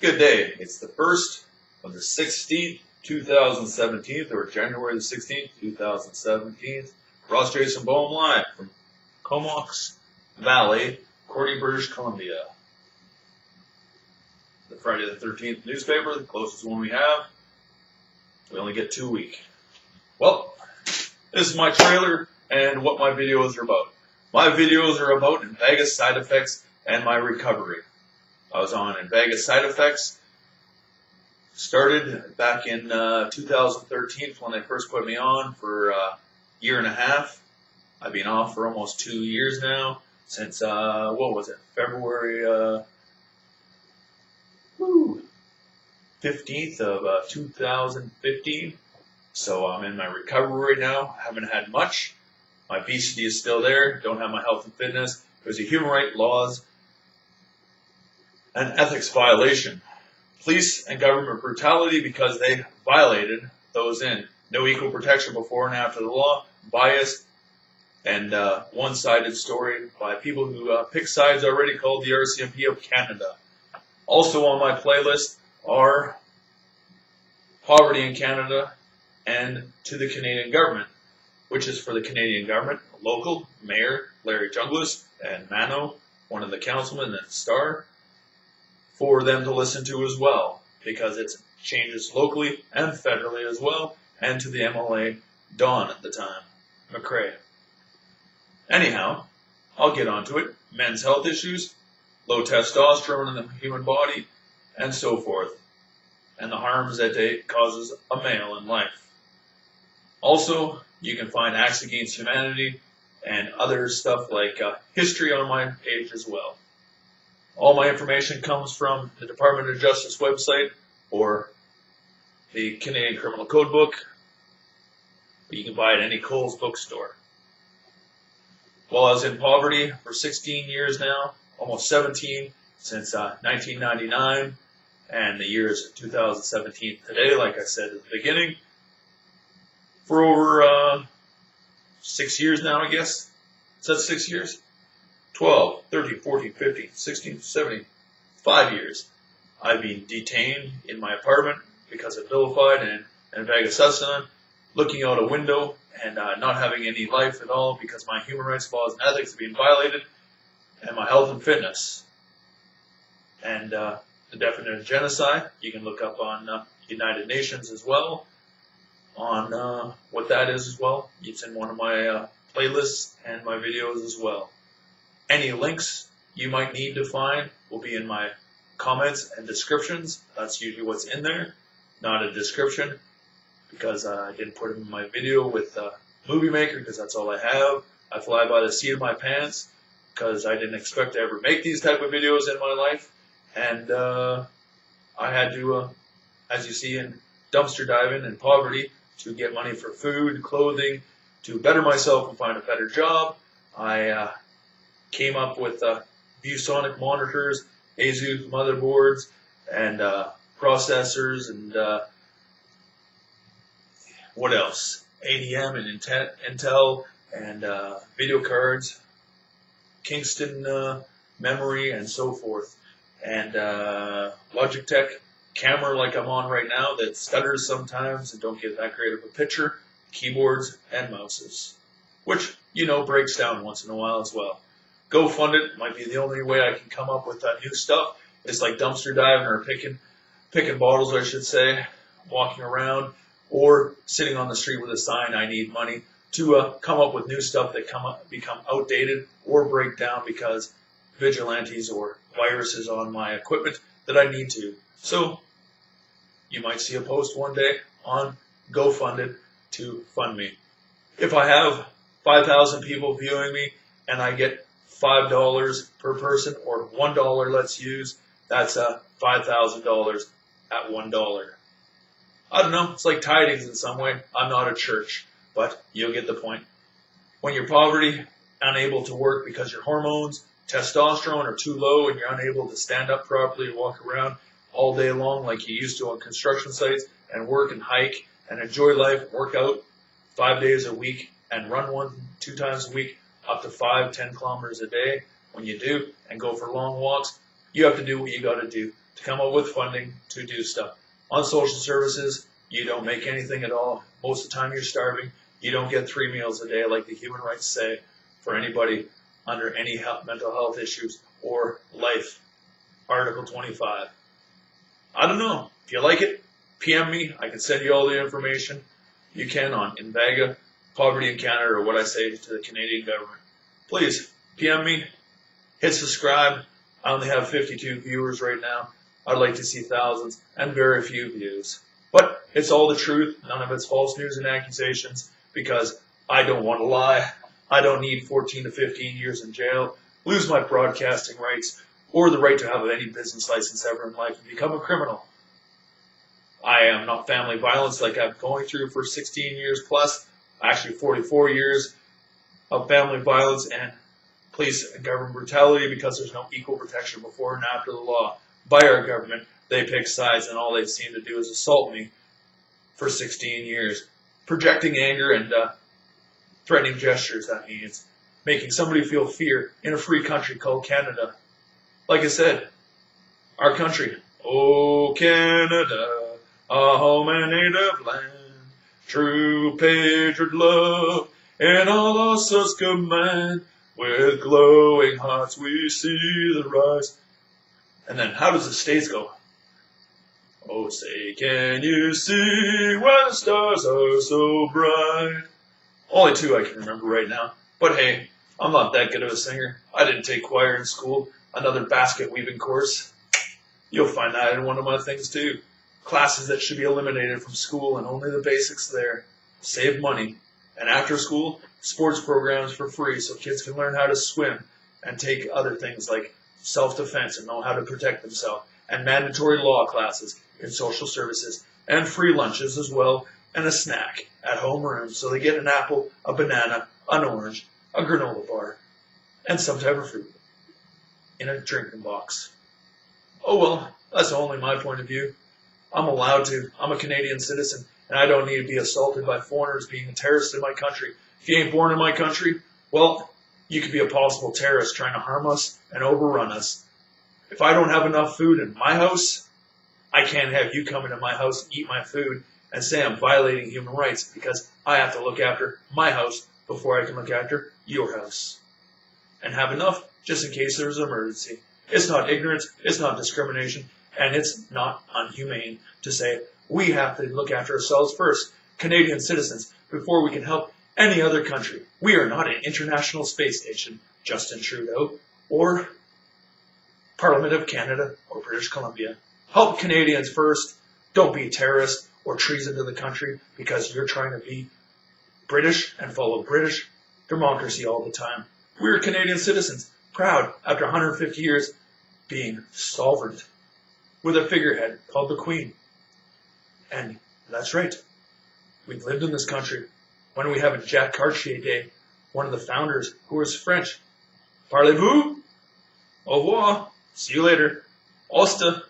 Good day. It's the 1st of the 16th, 2017, or January the 16th, 2017. Ross Jason Bohm live from Comox Valley, Cordy, British Columbia. The Friday the 13th newspaper, the closest one we have. We only get 2 a week. Well, this is my trailer and what my videos are about. My videos are about Invega side effects and my recovery. I was on Invega side effects. Started back in 2013 when they first put me on for a year and a half. I've been off for almost 2 years now, since, February 15th of 2015. So I'm in my recovery right now. Haven't had much. My obesity is still there. Don't have my health and fitness. There's a human rights laws and ethics violation. Police and government brutality because they violated those in. No equal protection before and after the law. Biased and one-sided story by people who pick sides already, called the RCMP of Canada. Also on my playlist are poverty in Canada and to the Canadian government, which is for the Canadian government, local Mayor Larry Junglas and Mano, one of the councilmen and Star, for them to listen to as well, because it changes locally and federally as well, and to the MLA Don at the time, McCrae. Anyhow, I'll get onto it. Men's health issues, low testosterone in the human body, and so forth, and the harms that it causes a male in life. Also, you can find Acts Against Humanity and other stuff like history on my page as well. All my information comes from the Department of Justice website or the Canadian Criminal Code book. You can buy it at any Kohl's bookstore. Well, I was in poverty for 16 years now, almost 17 since 1999, and the year is 2017 today, like I said at the beginning. For over 6 years now, I guess. Is that 6 years? 12, 13, 14, 15, 16, 17, 5 years. I've been detained in my apartment because of vilified and Invega sustenance, looking out a window and not having any life at all because my human rights laws and ethics have been violated, and my health and fitness. And the definition of genocide, you can look up on United Nations as well, on what that is as well. It's in one of my playlists and my videos as well. Any links you might need to find will be in my comments and descriptions. That's usually what's in there, not a description, because I didn't put it in my video with Movie Maker, because that's all I have. I fly by the seat of my pants because I didn't expect to ever make these type of videos in my life, and I had to, as you see, in dumpster diving and poverty to get money for food, clothing, to better myself and find a better job. I came up with ViewSonic monitors, ASUS motherboards, and processors, and what else? ADM and Intel, and video cards, Kingston memory, and so forth. And Logitech camera like I'm on right now that stutters sometimes and don't get that great of a picture, keyboards and mouses, which, breaks down once in a while as well. GoFundIt might be the only way I can come up with new stuff. It's like dumpster diving or picking bottles, I should say, walking around, or sitting on the street with a sign, I need money, to come up with new stuff that become outdated or break down because vigilantes or viruses on my equipment that I need to. So you might see a post one day on GoFundIt to fund me. If I have 5,000 people viewing me and I get $5 per person, or $1 let's use, that's $5,000 at $1. I don't know, it's like tidings in some way. I'm not a church, but you'll get the point. When you're poverty, unable to work because your hormones, testosterone are too low and you're unable to stand up properly, walk around all day long like you used to on construction sites, and work and hike and enjoy life, work out 5 days a week and run 1-2 times a week, up to 5-10 kilometers a day when you do, and go for long walks. You have to do what you got to do to come up with funding to do stuff. On social services, you don't make anything at all. Most of the time you're starving. You don't get 3 meals a day like the human rights say for anybody under any mental health issues or life. Article 25. I don't know. If you like it, PM me. I can send you all the information you can on Invega, Poverty in Canada, or what I say to the Canadian government. Please, PM me. Hit subscribe. I only have 52 viewers right now. I'd like to see thousands and very few views. But it's all the truth. None of it's false news and accusations because I don't want to lie. I don't need 14 to 15 years in jail, lose my broadcasting rights, or the right to have any business license ever in life and become a criminal. I am not family violence like I'm going through for 16 years plus, actually 44 years of family violence and police and government brutality because there's no equal protection before and after the law by our government. They pick sides and all they've seemed to do is assault me for 16 years. Projecting anger and threatening gestures, that means making somebody feel fear in a free country called Canada. Like I said, our country. Oh, Canada, a home and native land, true patriot love, and all of us command. With glowing hearts we see the rise. And then how does the States go? Oh, say, can you see when the stars are so bright? Only 2 I can remember right now. But hey, I'm not that good of a singer. I didn't take choir in school. Another basket weaving course. You'll find that in one of my things too. Classes that should be eliminated from school and only the basics there. Save money. And after school, sports programs for free so kids can learn how to swim and take other things like self-defense and know how to protect themselves. And mandatory law classes in social services. And free lunches as well. And a snack at homeroom so they get an apple, a banana, an orange, a granola bar, and some type of fruit in a drinking box. Oh well, that's only my point of view. I'm allowed to. I'm a Canadian citizen, and I don't need to be assaulted by foreigners being a terrorist in my country. If you ain't born in my country, well, you could be a possible terrorist trying to harm us and overrun us. If I don't have enough food in my house, I can't have you come into my house and eat my food and say I'm violating human rights because I have to look after my house before I can look after your house. And have enough just in case there's an emergency. It's not ignorance, it's not discrimination, and it's not unhumane to say we have to look after ourselves first, Canadian citizens, before we can help any other country. We are not an international space station, Justin Trudeau, or Parliament of Canada, or British Columbia. Help Canadians first. Don't be a terrorist or treason to the country because you're trying to be British and follow British democracy all the time. We're Canadian citizens, proud after 150 years being sovereign, with a figurehead called the Queen. And that's right. We've lived in this country. When we have a Jacques Cartier Day, one of the founders, who was French. Parlez-vous? Au revoir. See you later. Osta.